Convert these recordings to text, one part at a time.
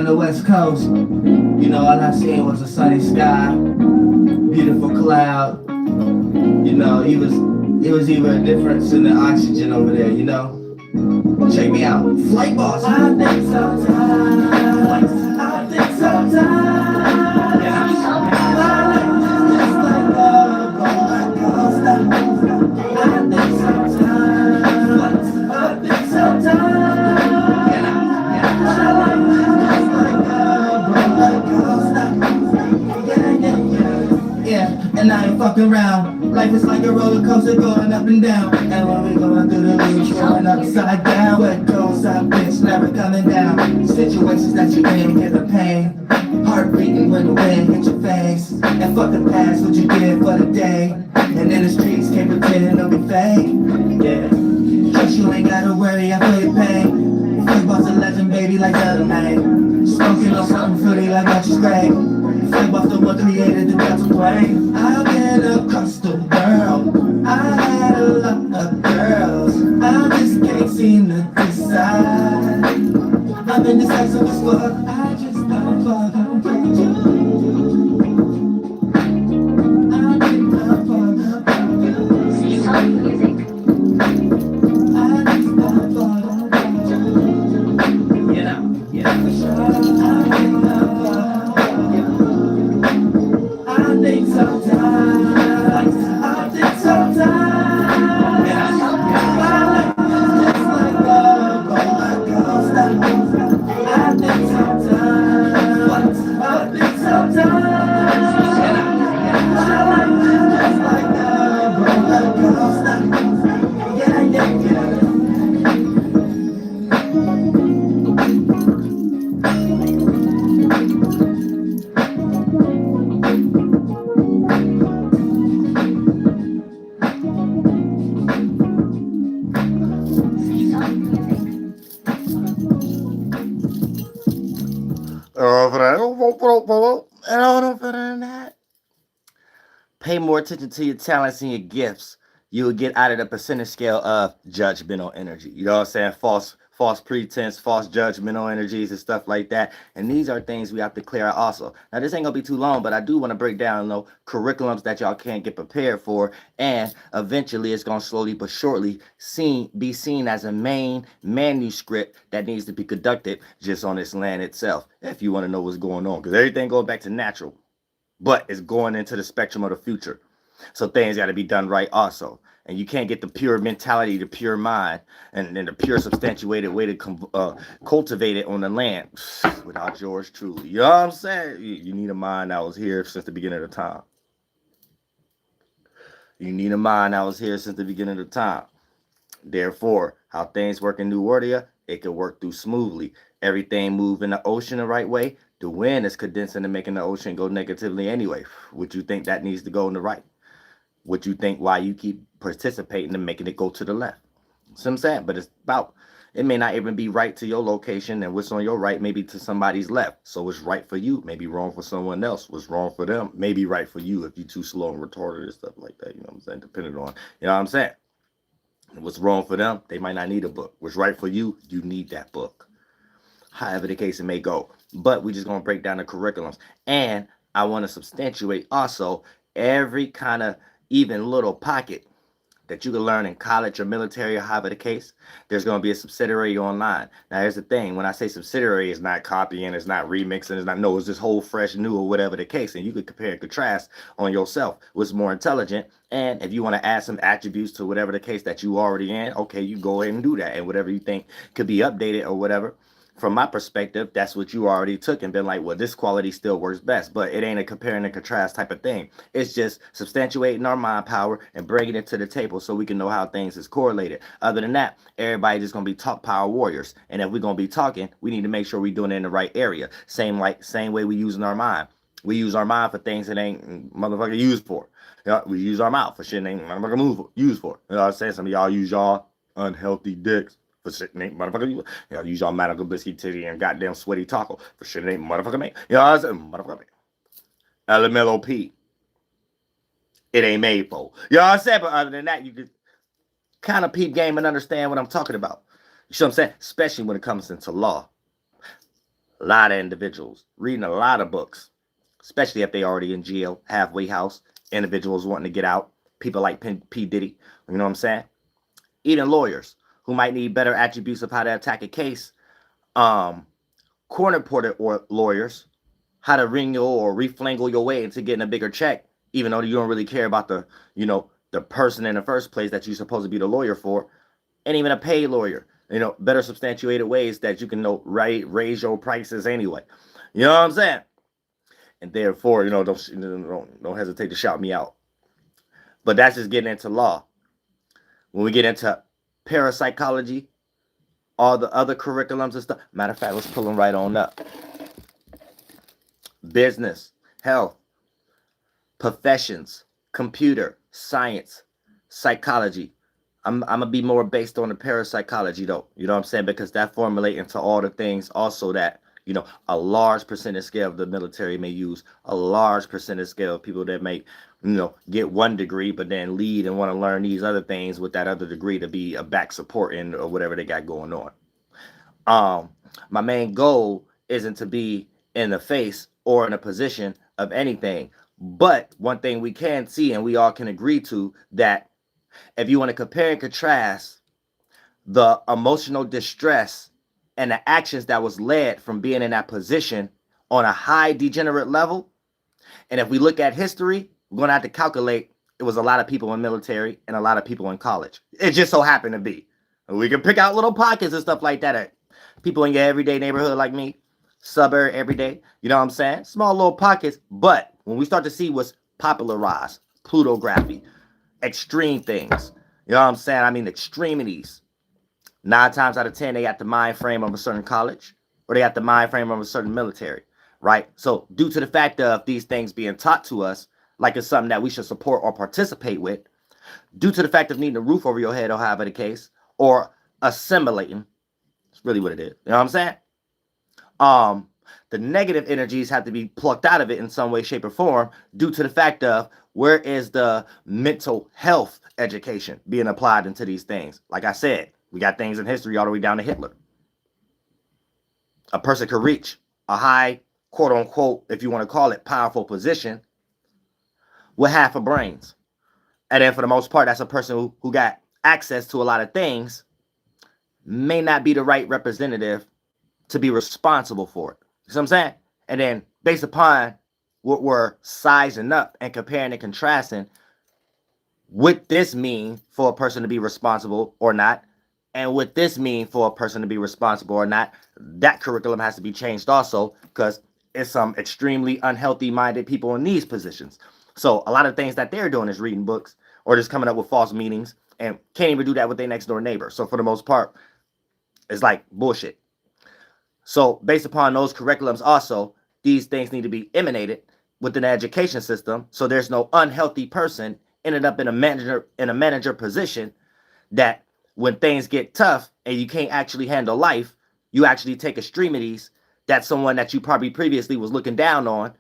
the West Coast, you know, all I seen was a sunny sky, beautiful cloud. You know, it was even a difference in the oxygen over there, you know. Check me out. Flight boss. I think sometimes. I think sometimes. Yeah. My life is just like a roller coaster. I think sometimes. I think sometimes. Yeah. My life is just like a roller coaster. Yeah, and I ain't fucking around. Life is like a roller coaster going up and down. And when we going through the loops, going upside down. What goes up, bitch, never coming down. Situations that you in, get the pain. Heart beating when the wind hit your face. And fuck the past, what you did for the day. And in the streets, can't pretend it'll be fake. Yeah, trust you ain't gotta worry, I feel your pain. Flight boss a legend, baby, like WURLDIAH. Smoking on something fruity like Dutch Spray. Flight boss the one created the Delta plane. I've been across the world. I had a lot of girls. I just can't seem to decide. I'm indecisive as fuck. I just don't fuck with you. I think I'm fucked up with you. Soft music. I just don't fuck with you. Yeah, for sure. I think I'm fucked up with you. I think sometimes. I think sometimes. Yeah. My life is just like a roller coaster. I think sometimes. I think sometimes. My life is just like a roller coaster. Yeah, yeah, yeah. Pay more attention to your talents and your gifts. You will get out of the percentage scale of judgmental energy. You know what I'm saying? False pretense, false judgmental energies and stuff like that. And these are things we have to clear out also. Now this ain't gonna be too long, but I do want to break down, you know, curriculums that y'all can't get prepared for, and eventually it's gonna slowly but surely be seen as a main manuscript that needs to be conducted just on this land itself. If you want to know what's going on, because everything goes back to natural, but it's going into the spectrum of the future. So things got to be done right also. And you can't get the pure mentality, the pure mind, and the pure substantiated way to cultivate it on the land without yours truly. You know what I'm saying? You need a mind that was here since the beginning of the time. You need a mind that was here since the beginning of the time. Therefore, how things work in New WURLDIAH, it can work through smoothly. Everything move in the ocean the right way. The wind is condensing and making the ocean go negatively anyway. Would you think that needs to go in the right? Would you think why you keep participating and making it go to the left? That's what I'm saying. But it's about, it may not even be right to your location, and what's on your right may be to somebody's left. So what's right for you may be wrong for someone else. What's wrong for them may be right for you if you're too slow and retarded and stuff like that. You know what I'm saying? Depending on, you know what I'm saying? What's wrong for them, they might not need a book. What's right for you, you need that book. However the case it may go. But we're just going to break down the curriculums. And I want to substantiate also every kind of even little pocket that you can learn in college or military or however the case. There's going to be a subsidiary online. Now, here's the thing. When I say subsidiary, it's not copying, it's not remixing, it's not, no, it's just whole, fresh, new, or whatever the case. And you could compare and contrast on yourself what's more intelligent. And if you want to add some attributes to whatever the case that you already in, okay, you go ahead and do that. And whatever you think could be updated or whatever. From my perspective, that's what you already took and been like, well, this quality still works best. But it ain't a comparing and contrast type of thing. It's just substantiating our mind power and bringing it to the table so we can know how things is correlated. Other than that, everybody just going to be talk power warriors. And if we're going to be talking, we need to make sure we're doing it in the right area. Same way we using our mind. We use our mind for things that ain't motherfucker used for. You know, we use our mouth for shit that ain't motherfucker used for. You know what I'm saying? Some of y'all use y'all unhealthy dicks for shit that ain't motherfucker. You know, use y'all medical biscuit titty and goddamn sweaty taco for shit that ain't motherfucker made. You know what I'm saying? Motherfucker made. LMLOP. It ain't made for. You know what I'm saying? But other than that, you could kind of peep game and understand what I'm talking about. You know what I'm saying? Especially when it comes into law. A lot of individuals reading a lot of books, especially if they already in jail, halfway house, individuals wanting to get out, people like P. Diddy, you know what I'm saying? Even lawyers who might need better attributes of how to attack a case, corner porter or lawyers, how to wringle or reflangle your way into getting a bigger check, even though you don't really care about the, the person in the first place that you're supposed to be the lawyer for, and even a paid lawyer, better substantiated ways that you can raise your prices anyway. You know what I'm saying? And therefore, don't hesitate to shout me out. But that's just getting into law. When we get into parapsychology, all the other curriculums and stuff. Matter of fact, let's pull them right on up. Business, health, professions, computer, science, psychology. I'm going to be more based on the parapsychology though. You know what I'm saying? Because that formulate into all the things also that, a large percentage scale of the military may use, a large percentage scale of people that may, get one degree, but then lead and want to learn these other things with that other degree to be a back support in or whatever they got going on. My main goal isn't to be in the face or in a position of anything. But one thing we can see and we all can agree to, that if you want to compare and contrast the emotional distress and the actions that was led from being in that position on a high degenerate level, and if we look at history, we're going to have to calculate it was a lot of people in military and a lot of people in college. It just so happened to be. We can pick out little pockets and stuff like that. People in your everyday neighborhood like me, suburb every day, you know what I'm saying? Small little pockets. But when we start to see what's popularized, plutography, extreme things, you know what I'm saying? I mean, extremities. 9 times out of 10, they got the mind frame of a certain college or they got the mind frame of a certain military, right? So due to the fact of these things being taught to us, like it's something that we should support or participate with, due to the fact of needing a roof over your head or however the case, or assimilating, it's really what it is. You know what I'm saying? The negative energies have to be plucked out of it in some way, shape, or form due to the fact of where is the mental health education being applied into these things. Like I said, we got things in history all the way down to Hitler. A person could reach a high, quote unquote, if you want to call it, powerful position with half a brains. And then for the most part, that's a person who got access to a lot of things, may not be the right representative to be responsible for it. You see what I'm saying? And then based upon what we're sizing up and comparing and contrasting, what this mean for a person to be responsible or not, and what this mean for a person to be responsible or not, that curriculum has to be changed also, because it's some extremely unhealthy minded people in these positions. So a lot of things that they're doing is reading books or just coming up with false meanings and can't even do that with their next door neighbor. So for the most part, it's like bullshit. So based upon those curriculums also, these things need to be emanated within the education system, so there's no unhealthy person ended up in a manager position that when things get tough and you can't actually handle life, you actually take extremities that someone that you probably previously was looking down on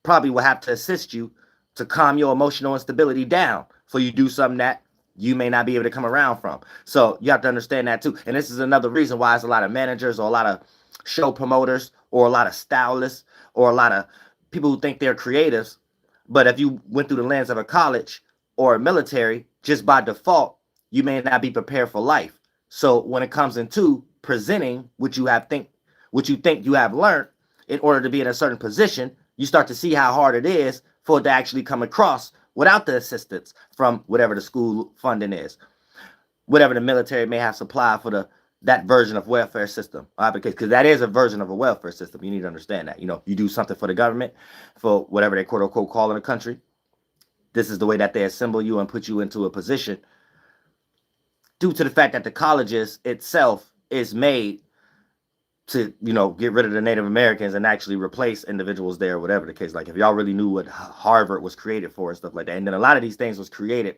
probably will have to assist you to calm your emotional instability down for you do something that you may not be able to come around from. So you have to understand that too. And this is another reason why it's a lot of managers or a lot of show promoters or a lot of stylists or a lot of people who think they're creatives. But if you went through the lens of a college or a military, just by default, you may not be prepared for life. So when it comes into presenting what you think you have learned in order to be in a certain position, you start to see how hard it is for it to actually come across without the assistance from whatever the school funding is, whatever the military may have supplied for that version of welfare system. Because that is a version of a welfare system. You need to understand that. You do something for the government, for whatever they quote unquote call in the country. This is the way that they assemble you and put you into a position, due to the fact that the colleges itself is made to, get rid of the Native Americans and actually replace individuals there, whatever the case. Like if y'all really knew what Harvard was created for and stuff like that. And then a lot of these things was created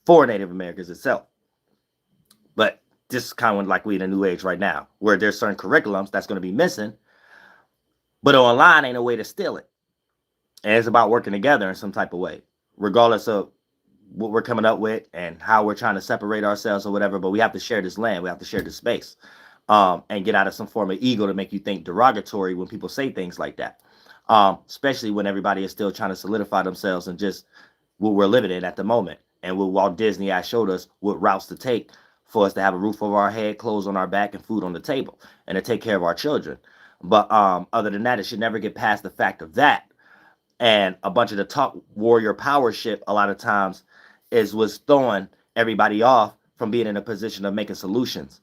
for Native Americans itself. But this is kind of like we in a new age right now, where there's certain curriculums that's going to be missing, but online ain't a way to steal it. And it's about working together in some type of way, regardless of what we're coming up with and how we're trying to separate ourselves or whatever. But we have to share this land. We have to share this space. and get out of some form of ego to make you think derogatory when people say things like that. Especially when everybody is still trying to solidify themselves and just what we're living in at the moment. And what Walt Disney has showed us what routes to take for us to have a roof over our head, clothes on our back, and food on the table, and to take care of our children. But other than that, it should never get past the fact of that. And a bunch of the talk warrior power shit a lot of times is what's throwing everybody off from being in a position of making solutions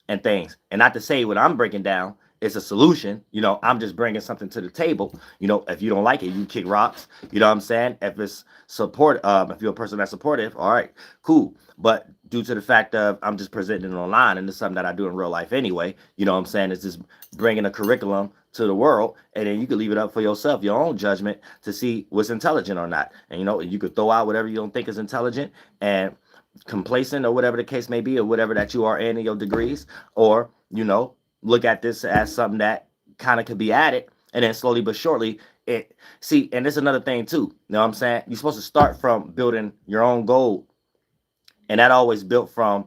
and things. And not to say what I'm breaking down is a solution. I'm just bringing something to the table. If you don't like it, you kick rocks. You know what I'm saying? If it's support, if you're a person that's supportive, all right, cool. But due to the fact of I'm just presenting it online, and it's something that I do in real life anyway, you know what I'm saying? It's just bringing a curriculum to the world, and then you can leave it up for yourself, your own judgment, to see what's intelligent or not. And you could throw out whatever you don't think is intelligent and complacent, or whatever the case may be, or whatever that you are in your degrees, or look at this as something that kind of could be added, and then slowly but surely and it's another thing too. You know what I'm saying? You're supposed to start from building your own gold, and that always built from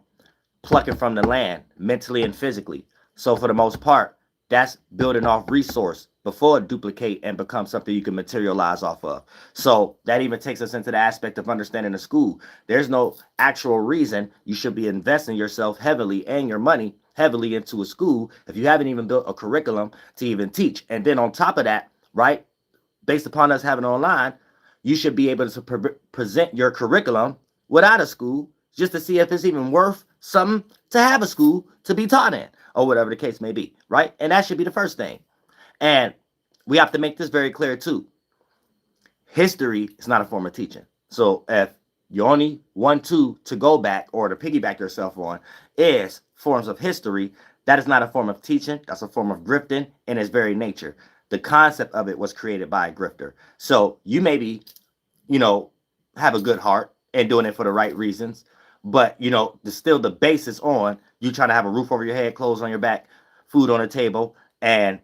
plucking from the land, mentally and physically. So for the most part, that's building off resource before it duplicate and become something you can materialize off of. So that even takes us into the aspect of understanding the school. There's no actual reason you should be investing yourself heavily and your money heavily into a school if you haven't even built a curriculum to even teach. And then on top of that, right, based upon us having online, you should be able to present your curriculum without a school, just to see if it's even worth something to have a school to be taught in, or whatever the case may be, right? And that should be the first thing. And we have to make this very clear too. History is not a form of teaching. So if you only want to go back or to piggyback yourself on is forms of history, that is not a form of teaching. That's a form of grifting in its very nature. The concept of it was created by a grifter. So you maybe, have a good heart and doing it for the right reasons, but there's still the basis on you trying to have a roof over your head, clothes on your back, food on the table, and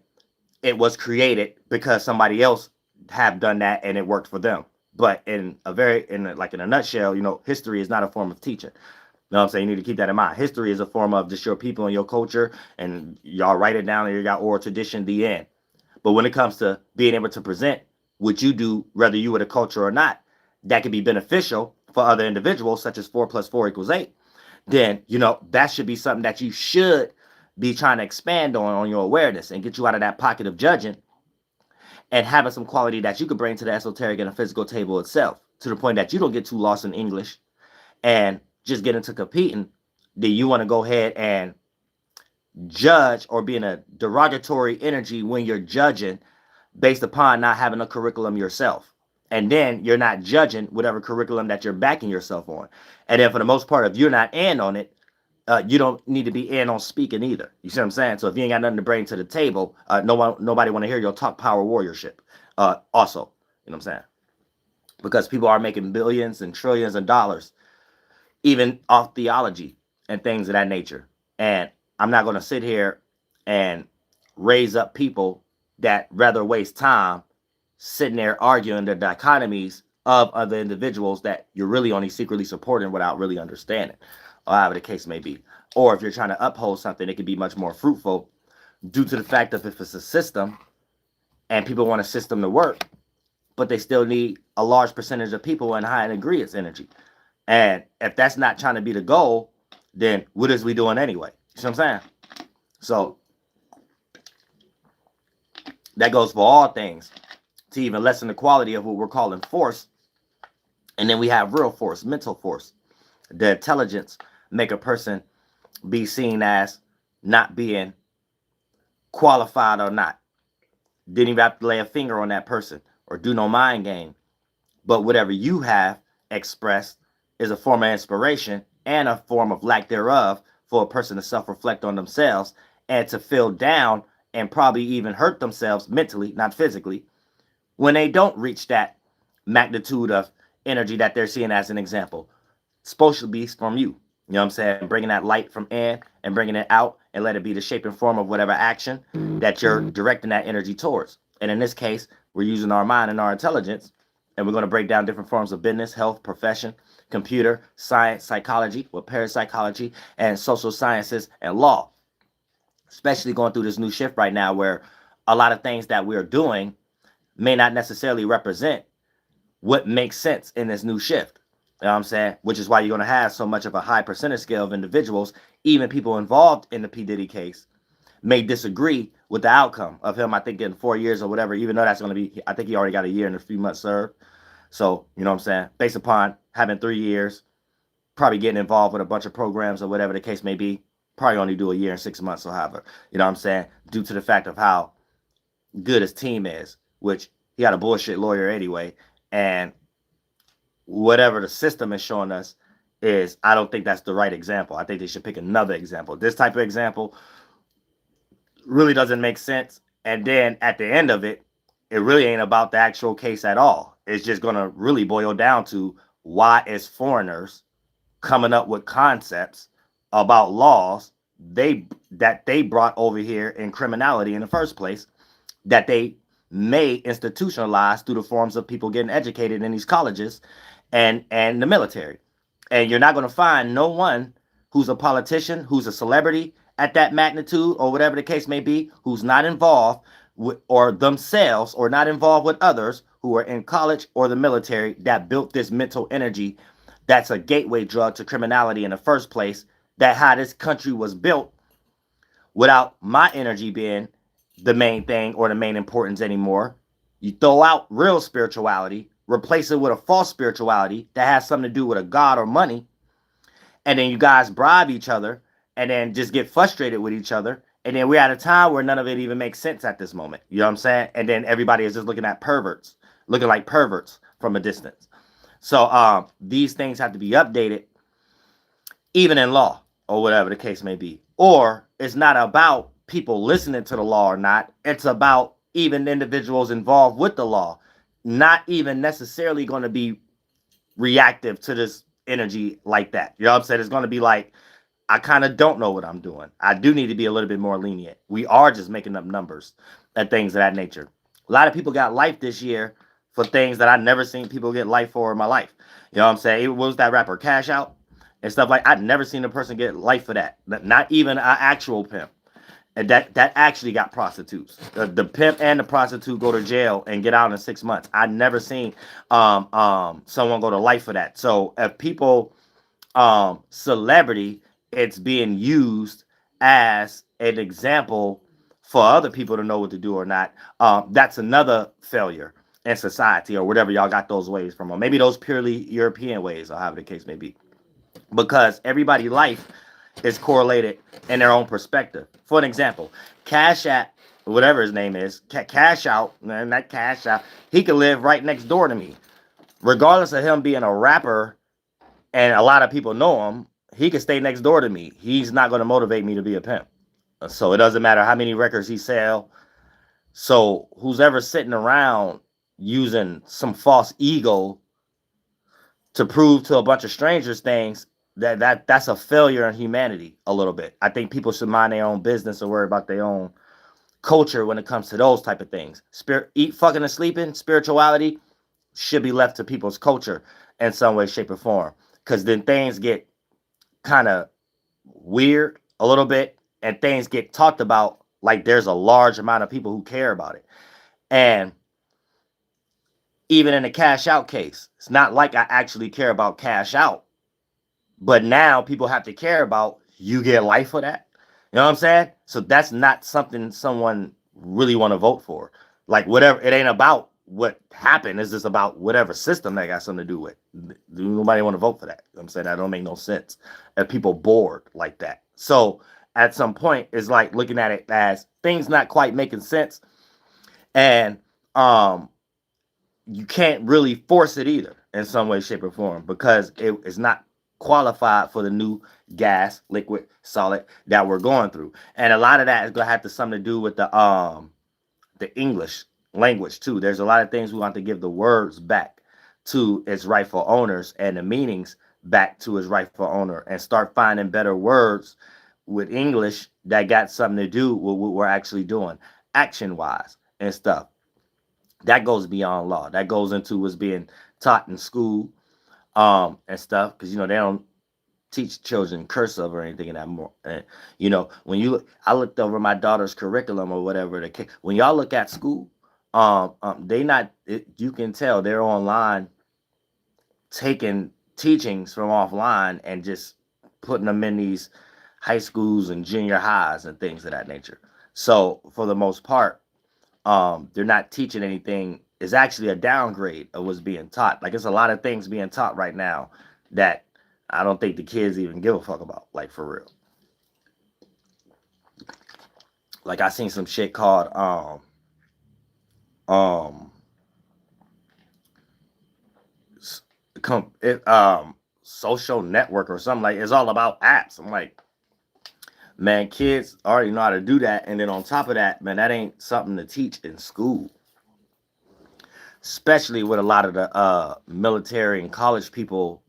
it was created because somebody else have done that and it worked for them. But in a nutshell, history is not a form of teaching. You know what I'm saying? You need to keep that in mind. History is a form of just your people and your culture, and y'all write it down and you got oral tradition, the end. But when it comes to being able to present what you do, whether you with a culture or not, that can be beneficial for other individuals, such as 4 + 4 = 8, then, that should be something that you should be trying to expand on your awareness and get you out of that pocket of judging and having some quality that you could bring to the esoteric and the physical table itself, to the point that you don't get too lost in English and just get into competing. Then you want to go ahead and judge or be in a derogatory energy when you're judging based upon not having a curriculum yourself. And then you're not judging whatever curriculum that you're backing yourself on. And then for the most part, if you're not in on it, you don't need to be in on speaking either. You see what I'm saying? So if you ain't got nothing to bring to the table, nobody want to hear your talk power warriorship. Also, you know what I'm saying? Because people are making billions and trillions of dollars, even off theology and things of that nature. And I'm not going to sit here and raise up people that rather waste time sitting there arguing the dichotomies of other individuals that you're really only secretly supporting without really understanding, or however the case may be. Or if you're trying to uphold something, it can be much more fruitful due to the fact that if it's a system and people want a system to work, but they still need a large percentage of people in high and agreeance energy. And if that's not trying to be the goal, then what is we doing anyway? You see what I'm saying? So that goes for all things, to even lessen the quality of what we're calling force. And then we have real force, mental force. The intelligence make a person be seen as not being qualified or not. Didn't even have to lay a finger on that person or do no mind game. But whatever you have expressed is a form of inspiration and a form of lack thereof for a person to self-reflect on themselves and to feel down and probably even hurt themselves mentally, not physically, when they don't reach that magnitude of energy that they're seeing as an example. It's supposed to be from you. You know what I'm saying? Bringing that light from in and bringing it out and let it be the shape and form of whatever action that you're directing that energy towards. And in this case, we're using our mind and our intelligence, and we're going to break down different forms of business, health, profession, computer, science, psychology, with parapsychology, and social sciences and law. especially going through this new shift right now where a lot of things that we're doing may not necessarily represent what makes sense in this new shift. You know what I'm saying? Which is why you're going to have so much of a high percentage scale of individuals, even people involved in the P. Diddy case, may disagree with the outcome of him, I think, getting 4 years or whatever, even though that's going to be, I think he already got a year and a few months served. So, you know what I'm saying? Based upon having 3 years, probably getting involved with a bunch of programs or whatever the case may be, probably only do a year and 6 months or however. You know what I'm saying? Due to the fact of how good his team is, which he got a bullshit lawyer anyway. And whatever the system is showing us is, I don't think that's the right example. I think they should pick another example. This type of example really doesn't make sense. And then at the end of it, it really ain't about the actual case at all. It's just going to really boil down to why is foreigners coming up with concepts about laws that they brought over here in criminality in the first place, that they may institutionalize through the forms of people getting educated in these colleges and the military. And you're not going to find no one who's a politician, who's a celebrity at that magnitude or whatever the case may be, who's not involved with, or themselves, or not involved with others who are in college or the military, that built this mental energy that's a gateway drug to criminality in the first place, that how this country was built without my energy being the main thing or the main importance anymore. You throw out real spirituality, replace it with a false spirituality that has something to do with a god or money, and then you guys bribe each other and then just get frustrated with each other. And then we're at a time where none of it even makes sense at this moment. You know what I'm saying? And then everybody is just looking at perverts, looking like perverts from a distance. So these things have to be updated, even in law or whatever the case may be. Or it's not about people listening to the law or not. It's about even individuals involved with the law not even necessarily going to be reactive to this energy like that. You know what I'm saying? It's going to be like, I kind of don't know what I'm doing. I do need to be a little bit more lenient. We are just making up numbers and things of that nature. A lot of people got life this year for things that I've never seen people get life for in my life. You know what I'm saying? What was that rapper, Cashapp and stuff like? I've never seen a person get life for that. Not even an actual pimp. And that actually got prostitutes. The pimp and the prostitute go to jail and get out in 6 months. I never seen someone go to life for that. So if people celebrity, it's being used as an example for other people to know what to do or not. That's another failure in society, or whatever y'all got those ways from, or maybe those purely European ways, or however the case may be, because everybody's life is correlated in their own perspective. For an example, Cashapp, whatever his name is, Cash Out, not Cash Out, he could live right next door to me. Regardless of him being a rapper and a lot of people know him, he could stay next door to me. He's not going to motivate me to be a pimp. So it doesn't matter how many records he sell. So who's ever sitting around using some false ego to prove to a bunch of strangers things, that's a failure in humanity a little bit. I think people should mind their own business or worry about their own culture when it comes to those type of things. Eat, fucking, and sleeping, spirituality should be left to people's culture in some way, shape, or form. Because then things get kind of weird a little bit, and things get talked about like there's a large amount of people who care about it. And even in the Cash Out case, it's not like I actually care about Cash Out. But now people have to care about, you get life for that. You know what I'm saying? So that's not something someone really want to vote for. Like, whatever, it ain't about what happened. It's just about whatever system that got something to do with. Nobody want to vote for that. You know what I'm saying? That don't make no sense. And people bored like that. So at some point, it's like looking at it as things not quite making sense. And you can't really force it either in some way, shape, or form, because it is not qualified for the new gas, liquid, solid that we're going through. And a lot of that is going to have something to do with the English language too. There's a lot of things we want to give the words back to its rightful owners and the meanings back to its rightful owner, and start finding better words with English that got something to do with what we're actually doing action wise and stuff. That goes beyond law. That goes into what's being taught in school and stuff, because, you know, they don't teach children cursive or anything in that more. And, you know, when you look, I looked over my daughter's curriculum or whatever. When y'all look at school, they not. You can tell they're online taking teachings from offline and just putting them in these high schools and junior highs and things of that nature. So for the most part, they're not teaching anything. It's actually a downgrade of what's being taught. Like, it's a lot of things being taught right now that I don't think the kids even give a fuck about, like, for real. Like, I seen some shit called social network or something. Like, it's all about apps. I'm like, man, kids already know how to do that, and then on top of that, man, that ain't something to teach in school. Especially with a lot of the military and college people,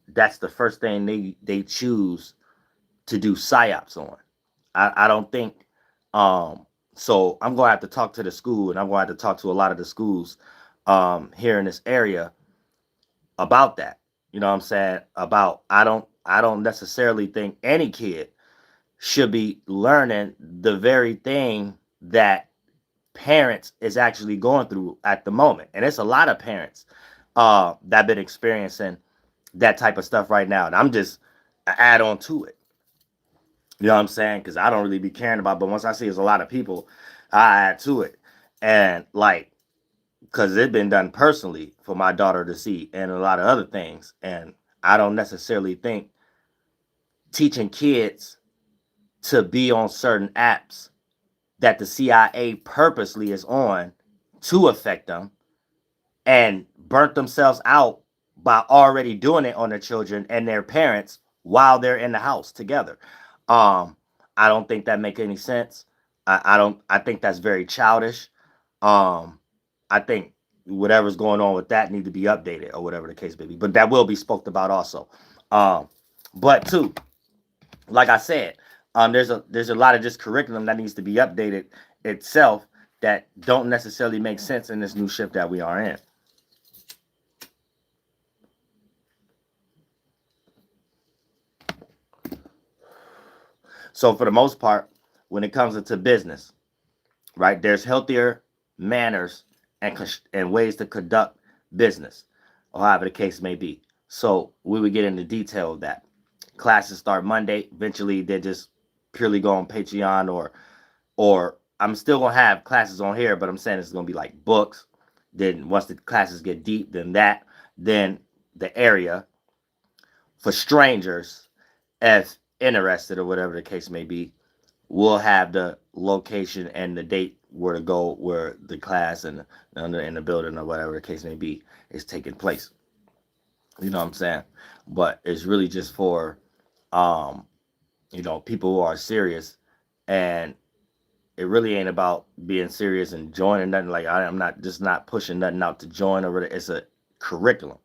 that's the first thing they choose to do psyops on. I don't think. So I'm gonna have to talk to the school, and I'm gonna have to talk to a lot of the schools here in this area about that. You know what I'm saying? About I don't necessarily think any kid should be learning the very thing that parents is actually going through at the moment. And it's a lot of parents that been experiencing that type of stuff right now. And I'm just add on to it. You know what I'm saying? Because I don't really be caring about, but once I see there's a lot of people, I add to it. And like, because it's been done personally for my daughter to see and a lot of other things. And I don't necessarily think teaching kids to be on certain apps that the CIA purposely is on to affect them and burnt themselves out by already doing it on their children and their parents while they're in the house together. I don't think that make any sense. I think that's very childish. I think whatever's going on with that need to be updated or whatever the case may be. But that will be spoke about also. But too, like I said, there's a lot of just curriculum that needs to be updated itself that don't necessarily make sense in this new shift that we are in. So for the most part, when it comes into business, right, there's healthier manners and ways to conduct business, or however the case may be. So we would get into detail of that. Classes start Monday. Eventually, they just purely go on Patreon or I'm still gonna have classes on here, but I'm saying it's gonna be like books. Then once the classes get deep, then the area for strangers, if interested or whatever the case may be, we'll have the location and the date where to go, where the class and in the building or whatever the case may be is taking place. You know what I'm saying? But it's really just for people who are serious, and it really ain't about being serious and joining nothing. Like, I'm not pushing nothing out to join over there. It's a curriculum.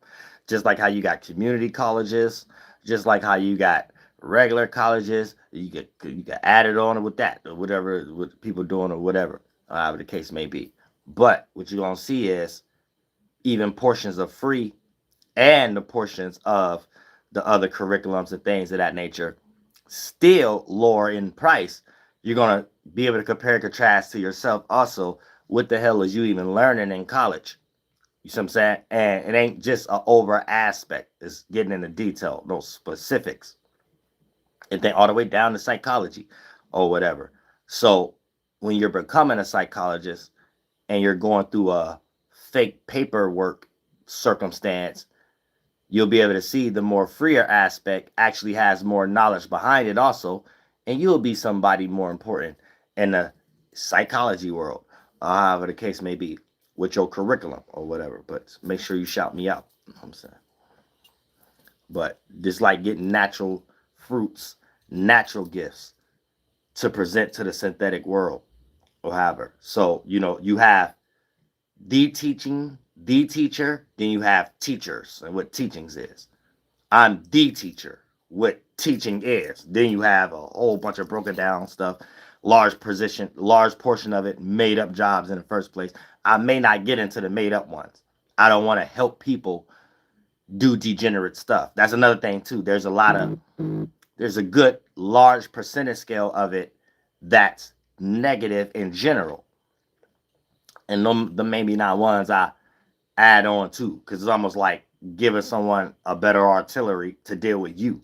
Just like how you got community colleges, just like how you got regular colleges, you get added on with that or whatever, with people doing or whatever, however the case may be. But what you're gonna see is even portions of free and the portions of the other curriculums and things of that nature still lower in price. You're gonna be able to compare and contrast to yourself also. What the hell is you even learning in college? You see what I'm saying? And it ain't just an over aspect. It's getting into detail, those specifics. And then all the way down to psychology or whatever. So when you're becoming a psychologist and you're going through a fake paperwork circumstance, you'll be able to see the more freer aspect actually has more knowledge behind it also, and you'll be somebody more important in the psychology world, however the case may be, with your curriculum or whatever. But make sure you shout me out. You know what I'm saying? But just like getting natural fruits, natural gifts to present to the synthetic world or however. So, you have the teacher, then you have teachers and what teachings is. I'm the teacher, what teaching is. Then you have a whole bunch of broken down stuff, large portion of it made up jobs in the first place. I may not get into the made up ones. I don't want to help people do degenerate stuff. That's another thing too. There's a good large percentage scale of it that's negative in general. And the maybe not ones I add on to, because it's almost like giving someone a better artillery to deal with you.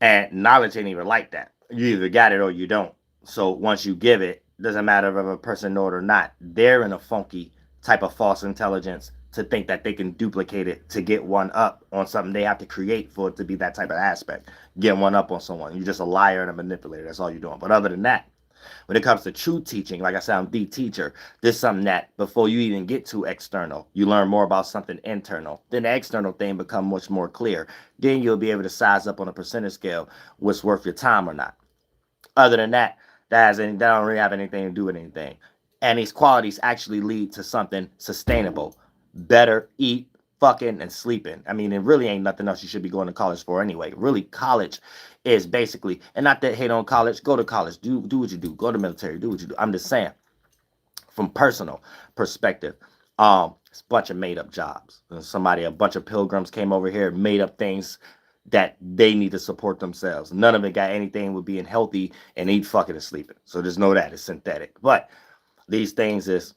And knowledge ain't even like that. You either got it or you don't. So once you give it, doesn't matter if a person know it or not, they're in a funky type of false intelligence to think that they can duplicate it to get one up on something they have to create for it to be that type of aspect. Get one up on someone. You're just a liar and a manipulator. That's all you're doing. But other than that, when it comes to true teaching, like I said, I'm the teacher. This is something that before you even get to external, you learn more about something internal. Then the external thing become much more clear. Then you'll be able to size up on a percentage scale what's worth your time or not. Other than that, that don't really have anything to do with anything. And these qualities actually lead to something sustainable. Better eat, fucking, and sleeping. I mean, it really ain't nothing else you should be going to college for anyway. Really, college is basically, and not that hate on college, go to college, do what you do, go to the military, do what you do. I'm just saying, from personal perspective, it's a bunch of made up jobs. A bunch of pilgrims came over here, made up things that they need to support themselves. None of it got anything with being healthy and eat, fucking, and sleeping. So just know that it's synthetic. But these things is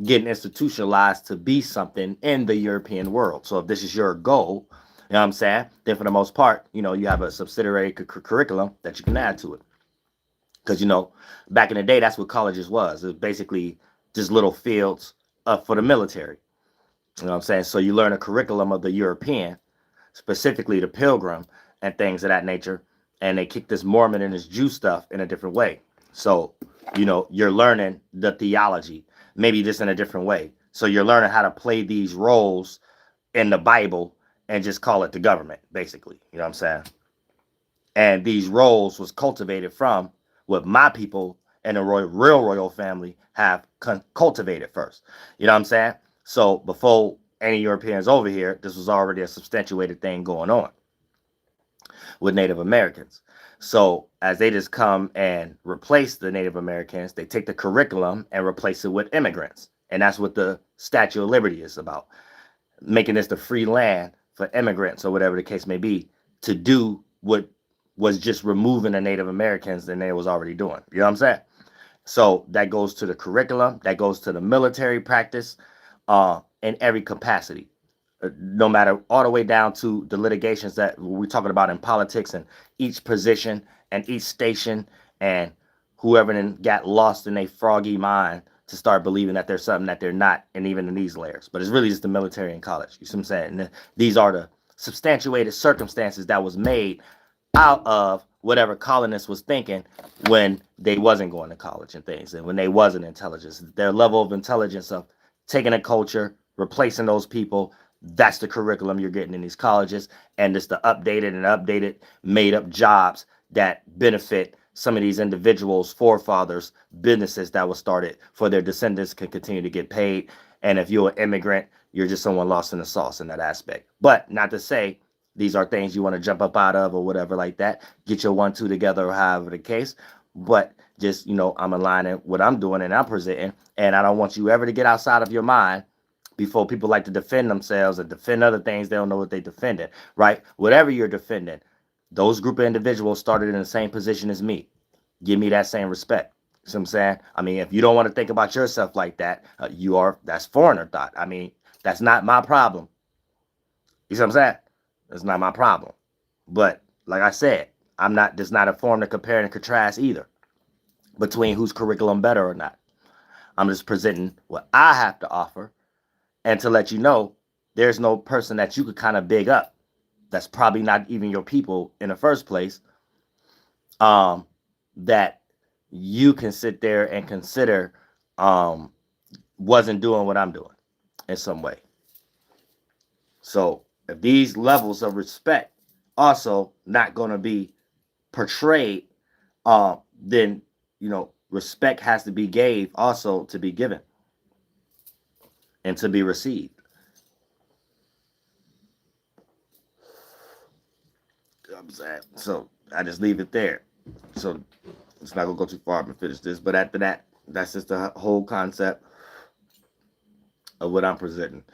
getting institutionalized to be something in the European world. So if this is your goal, you know what I'm saying, then for the most part, you have a subsidiary curriculum that you can add to it. Because, back in the day, that's what colleges was. It was basically just little fields for the military. You know what I'm saying? So you learn a curriculum of the European, specifically the pilgrim and things of that nature. And they kick this Mormon and this Jew stuff in a different way. So, you're learning the theology, maybe just in a different way. So you're learning how to play these roles in the Bible and just call it the government, basically. You know what I'm saying? And these roles was cultivated from what my people and the real royal family have cultivated first. You know what I'm saying? So before any Europeans over here, this was already a substantiated thing going on with Native Americans. So as they just come and replace the Native Americans, they take the curriculum and replace it with immigrants. And that's what the Statue of Liberty is about. Making this the free land for immigrants or whatever the case may be to do what was just removing the Native Americans than they was already doing. You know what I'm saying? So that goes to the curriculum, that goes to the military practice in every capacity. No matter all the way down to the litigations that we're talking about in politics and each position and each station and whoever then got lost in a froggy mind to start believing that there's something that they're not, and even in these layers. But it's really just the military and college. You see what I'm saying? And these are the substantiated circumstances that was made out of whatever colonists was thinking when they wasn't going to college and things, and when they wasn't intelligence. Their level of intelligence of taking a culture, replacing those people, that's the curriculum you're getting in these colleges, and it's the updated, made up jobs that benefit some of these individuals' forefathers' businesses that was started for their descendants can continue to get paid. And if you're an immigrant, you're just someone lost in the sauce in that aspect. But not to say these are things you want to jump up out of or whatever like that. Get your 1-2 together or however the case. But just, I'm aligning what I'm doing and I'm presenting. And I don't want you ever to get outside of your mind before people like to defend themselves and defend other things. They don't know what they defended, right? Whatever you're defending, those group of individuals started in the same position as me. Give me that same respect. You see what I'm saying? I mean, if you don't want to think about yourself like that, that's foreigner thought. I mean, that's not my problem. You see what I'm saying? That's not my problem. But like I said, there's not a form to compare and contrast either between whose curriculum better or not. I'm just presenting what I have to offer and to let you know there's no person that you could kind of big up that's probably not even your people in the first place, that you can sit there and consider wasn't doing what I'm doing in some way. So if these levels of respect also not going to be portrayed, then, respect has to be gave also to be given and to be received. I'm saying, so I just leave it there. So it's not gonna go too far to finish this, but after that, that's just the whole concept of what I'm presenting.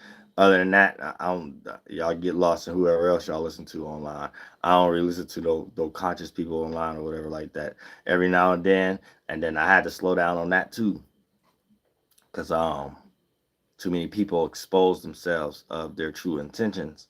Other than that, I don't. Y'all get lost in whoever else y'all listen to online. I don't really listen to those conscious people online or whatever like that. Every now and then I had to slow down on that too, cause too many people expose themselves of their true intentions,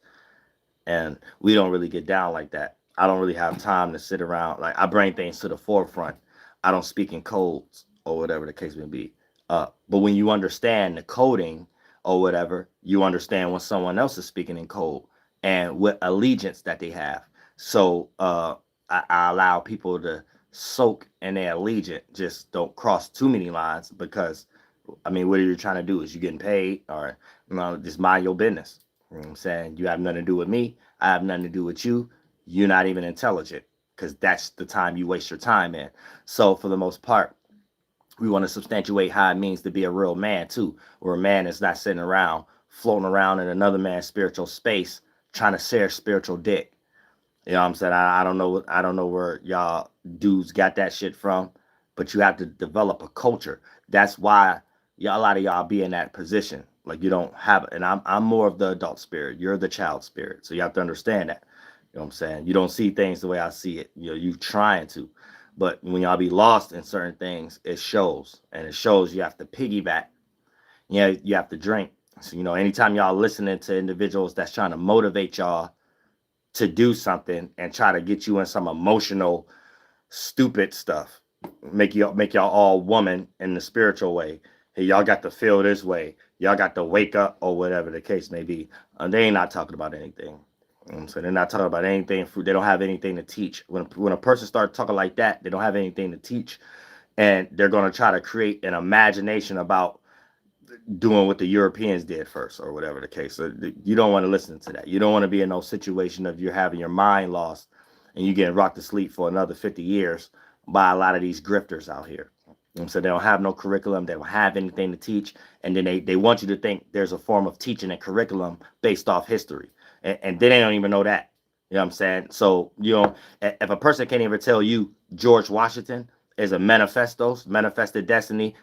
and we don't really get down like that. I don't really have time to sit around. Like, I bring things to the forefront. I don't speak in codes or whatever the case may be. But when you understand the coding or whatever, you understand when someone else is speaking in code and what allegiance that they have. So I allow people to soak in their allegiance. Just don't cross too many lines, because I mean, what are you trying to do? Is you getting paid, or just mind your business? You know what I'm saying? You have nothing to do with me. I have nothing to do with you. You're not even intelligent, because that's the time you waste your time in. So for the most part, we want to substantiate how it means to be a real man too, where a man is not sitting around floating around in another man's spiritual space trying to share spiritual dick. You know what I'm saying? I don't know where y'all dudes got that shit from, but you have to develop a culture. That's why y'all, a lot of y'all be in that position. Like, you don't have it. And I'm more of the adult spirit. You're the child spirit. So you have to understand that. You know what I'm saying? You don't see things the way I see it. You know, you trying to. But when y'all be lost in certain things, it shows. And it shows you have to piggyback. You know, you have to drink. So, you know, anytime y'all listening to individuals that's trying to motivate y'all to do something and try to get you in some emotional, stupid stuff, make y'all all woman in the spiritual way. Hey, y'all got to feel this way. Y'all got to wake up, or whatever the case may be. They ain't not talking about anything. So they're not talking about anything. They don't have anything to teach. When a person starts talking like that, they don't have anything to teach, and they're going to try to create an imagination about doing what the Europeans did first, or whatever the case. So you don't want to listen to that. You don't want to be in no situation of you're having your mind lost and you getting rocked to sleep for another 50 years by a lot of these grifters out here. And so they don't have no curriculum. They don't have anything to teach. And then they want you to think there's a form of teaching and curriculum based off history. And then they don't even know that. You know what I'm saying? So, you know, if a person can't even tell you George Washington is a manifested destiny,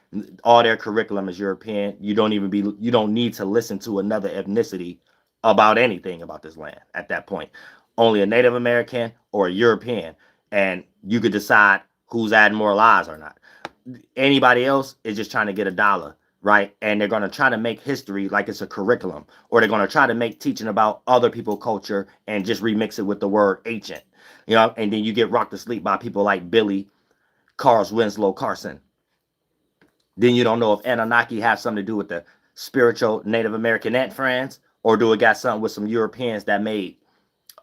all their curriculum is European, you don't need to listen to another ethnicity about anything about this land at that point. Only a Native American or a European, and you could decide who's adding more lives or not. Anybody else is just trying to get a dollar, right? And they're going to try to make history like it's a curriculum, or they're going to try to make teaching about other people's culture and just remix it with the word ancient, you know. And then you get rocked to sleep by people like Billy Carl's Winslow Carson. Then you don't know if Anunnaki have something to do with the spiritual Native American ant friends, or do it got something with some Europeans that made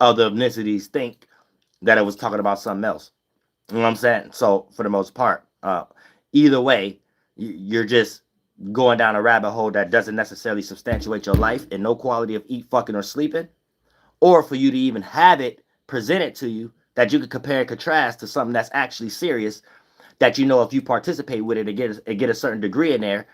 other ethnicities think that it was talking about something else. You know what I'm saying? So for the most part, either way, you're just going down a rabbit hole that doesn't necessarily substantiate your life, and no quality of eat, fucking, or sleeping, or for you to even have it presented to you that you could compare and contrast to something that's actually serious, that, you know, if you participate with it and get a certain degree in there,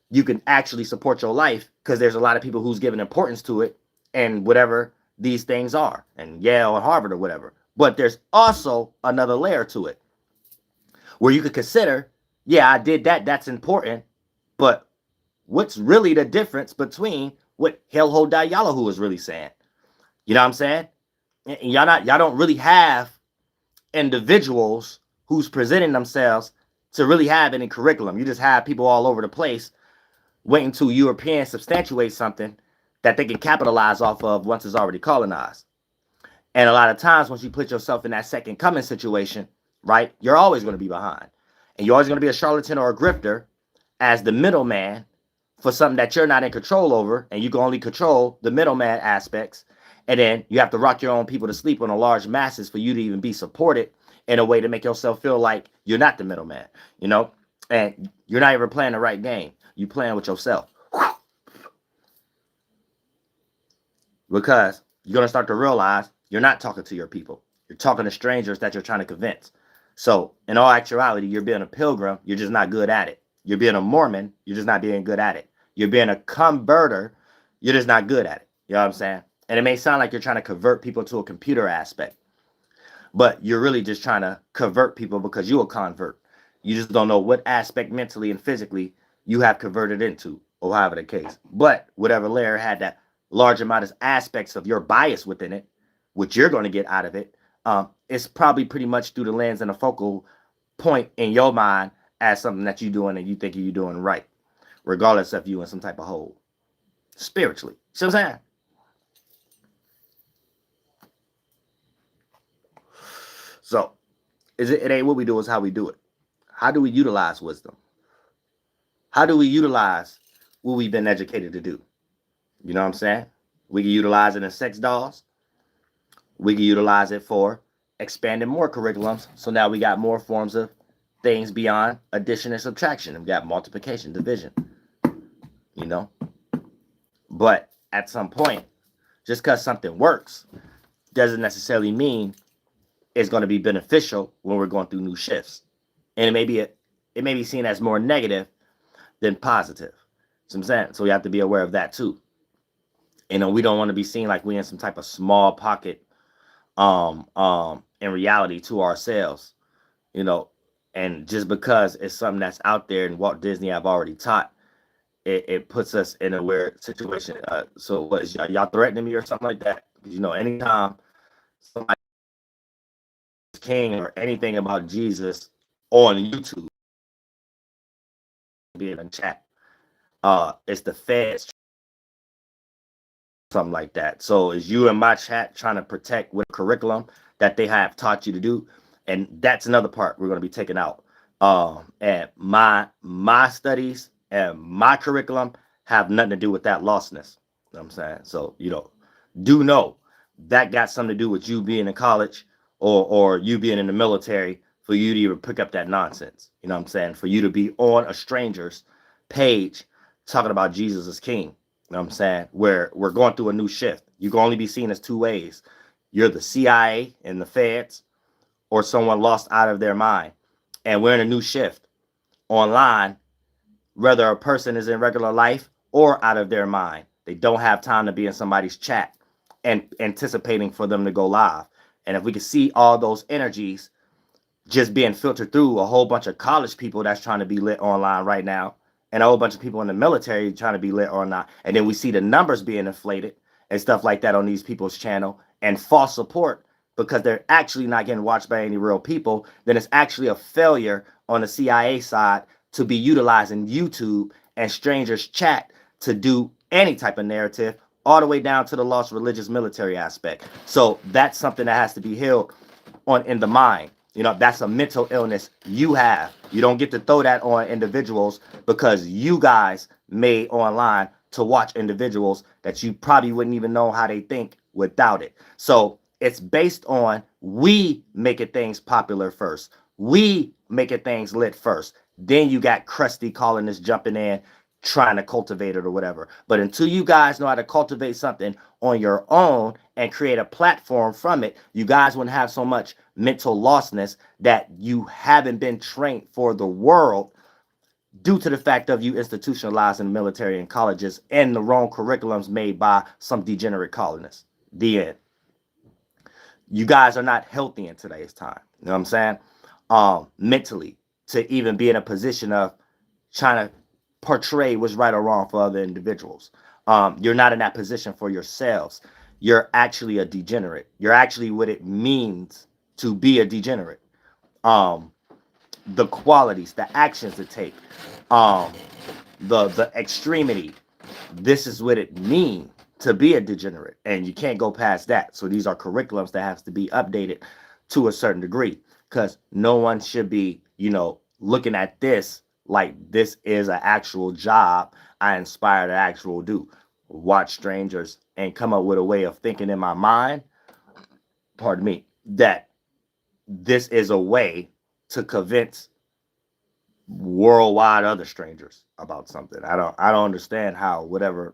you can actually support your life, because there's a lot of people who's giving importance to it and whatever these things are, and Yale and Harvard or whatever. But there's also another layer to it where you could consider, yeah, I did that, that's important, but what's really the difference between what WURLDIAH is really saying? You know what I'm saying? And y'all don't really have individuals who's presenting themselves to really have any curriculum. You just have people all over the place waiting till Europeans substantiate something that they can capitalize off of once it's already colonized. And a lot of times, once you put yourself in that second coming situation, right, you're always going to be behind. And you're always going to be a charlatan or a grifter as the middleman for something that you're not in control over, and you can only control the middleman aspects. And then you have to rock your own people to sleep on a large masses for you to even be supported in a way to make yourself feel like you're not the middleman, you know? And you're not even playing the right game. You're playing with yourself. Because you're going to start to realize you're not talking to your people. You're talking to strangers that you're trying to convince. So in all actuality, you're being a pilgrim. You're just not good at it. You're being a Mormon. You're just not being good at it. You're being a converter. You're just not good at it. You know what I'm saying? And it may sound like you're trying to convert people to a computer aspect, but you're really just trying to convert people because you're a convert. You just don't know what aspect mentally and physically you have converted into, or however the case. But whatever layer had that large amount of aspects of your bias within it, which you're going to get out of it, it's probably pretty much through the lens and a focal point in your mind as something that you're doing and you think you're doing right, regardless of you in some type of hole spiritually. See what I'm saying? So it ain't what we do, it's how we do it. How do we utilize wisdom? How do we utilize what we've been educated to do? You know what I'm saying? We can utilize it in sex dolls. We can utilize it for expanding more curriculums. So now we got more forms of things beyond addition and subtraction. We got multiplication, division, you know? But at some point, just because something works doesn't necessarily mean it's going to be beneficial when we're going through new shifts. And it may be seen as more negative than positive. So I'm saying, so we have to be aware of that too. You know, we don't want to be seen like we're in some type of small pocket in reality to ourselves, you know, and just because it's something that's out there and Walt Disney have already taught, it puts us in a weird situation. So what is y'all threatening me or something like that? You know, anytime somebody is king or anything about Jesus on YouTube, be in chat, it's the feds, something like that. So is you in my chat trying to protect what curriculum that they have taught you to do? And that's another part we're going to be taking out. And my studies and my curriculum have nothing to do with that lostness. You know what I'm saying? So, you know, do know that got something to do with you being in college or you being in the military for you to even pick up that nonsense. You know what I'm saying? For you to be on a stranger's page talking about Jesus as king. You know what I'm saying? Where we're going through a new shift. You can only be seen as two ways. You're the CIA and the feds, or someone lost out of their mind. And we're in a new shift online, whether a person is in regular life or out of their mind. They don't have time to be in somebody's chat and anticipating for them to go live. And if we can see all those energies just being filtered through a whole bunch of college people that's trying to be lit online right now, and a whole bunch of people in the military trying to be lit or not, and then we see the numbers being inflated and stuff like that on these people's channel and false support because they're actually not getting watched by any real people, then it's actually a failure on the CIA side to be utilizing YouTube and strangers chat to do any type of narrative, all the way down to the lost religious military aspect. So that's something that has to be healed on in the mind. You know, that's a mental illness you have. You don't get to throw that on individuals because you guys made online to watch individuals that you probably wouldn't even know how they think without it. So it's based on we making things popular first. We making things lit first. Then you got Krusty calling this jumping in, trying to cultivate it or whatever. But until you guys know how to cultivate something on your own and create a platform from it, you guys wouldn't have so much mental lostness that you haven't been trained for the world due to the fact of you institutionalized in the military and colleges and the wrong curriculums made by some degenerate colonists. The end. You guys are not healthy in today's time. You know what I'm saying? Mentally, to even be in a position of trying to portray what's right or wrong for other individuals. You're not in that position for yourselves. You're actually a degenerate. You're actually what it means to be a degenerate. The qualities, the actions to take, the extremity. This is what it means to be a degenerate, and you can't go past that. So these are curriculums that have to be updated to a certain degree, because no one should be, you know, looking at this like this is an actual job I inspire to actual do. Watch strangers and come up with a way of thinking in my mind, pardon me, that this is a way to convince worldwide other strangers about something. I don't understand how whatever.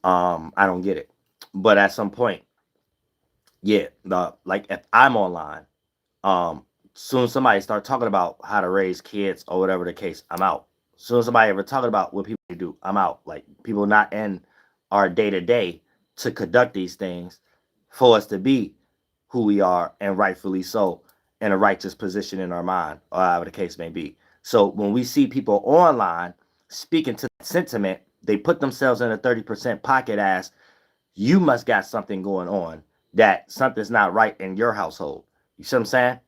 I don't get it. But at some point, yeah, like if I'm online, soon as somebody start talking about how to raise kids or whatever the case, I'm out. Soon as somebody ever talking about what people do, I'm out. Like people not in our day to day to conduct these things for us to be who we are and rightfully so in a righteous position in our mind, or however the case may be. So when we see people online speaking to that sentiment, they put themselves in a 30% pocket as you must got something going on, that something's not right in your household. You see what I'm saying?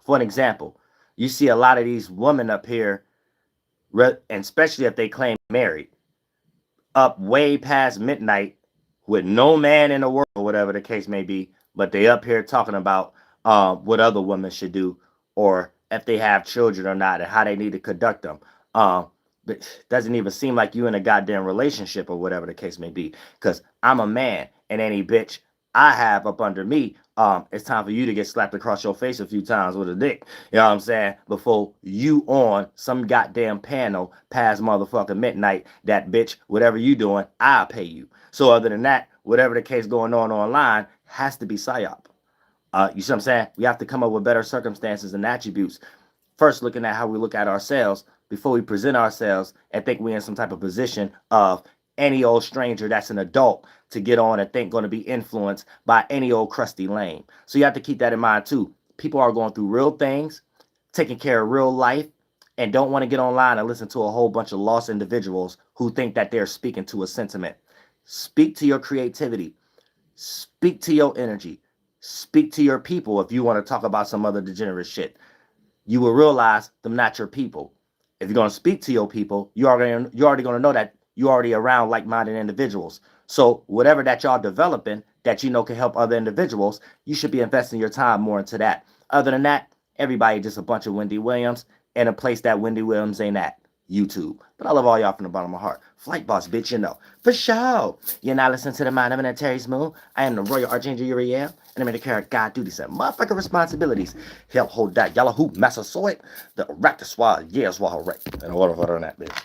For an example, you see a lot of these women up here, and especially if they claim married, up way past midnight with no man in the world or whatever the case may be, but they up here talking about what other women should do, or if they have children or not, and how they need to conduct them. But it doesn't even seem like you in a goddamn relationship or whatever the case may be. Because I'm a man, and any bitch I have up under me, it's time for you to get slapped across your face a few times with a dick. You know what I'm saying? Before you on some goddamn panel past motherfucking midnight, that bitch, whatever you doing, I'll pay you. So other than that, whatever the case going on online has to be psyop. You see what I'm saying? We have to come up with better circumstances and attributes. First, looking at how we look at ourselves before we present ourselves and think we're in some type of position of any old stranger that's an adult to get on and think going to be influenced by any old crusty lame. So you have to keep that in mind too. People are going through real things, taking care of real life, and don't want to get online and listen to a whole bunch of lost individuals who think that they're speaking to a sentiment. Speak to your creativity. Speak to your energy. Speak to your people if you want to talk about some other degenerate shit. You will realize them not your people. If you're going to speak to your people, you're already going to know that you're already around like-minded individuals. So whatever that y'all developing that you know can help other individuals, you should be investing your time more into that. Other than that, everybody just a bunch of Wendy Williams in a place that Wendy Williams ain't at. YouTube. But I love all y'all from the bottom of my heart. Flight boss, bitch, you know. For sure. You're not listening to the Mind of Terry Smooth. I am the Royal Archangel Uriel, and I'm in the care of God duties and motherfucking responsibilities. Help hold that yellow hoop, Massasoit, the Raptor Swat, yeah, swallow right. And order for that bitch.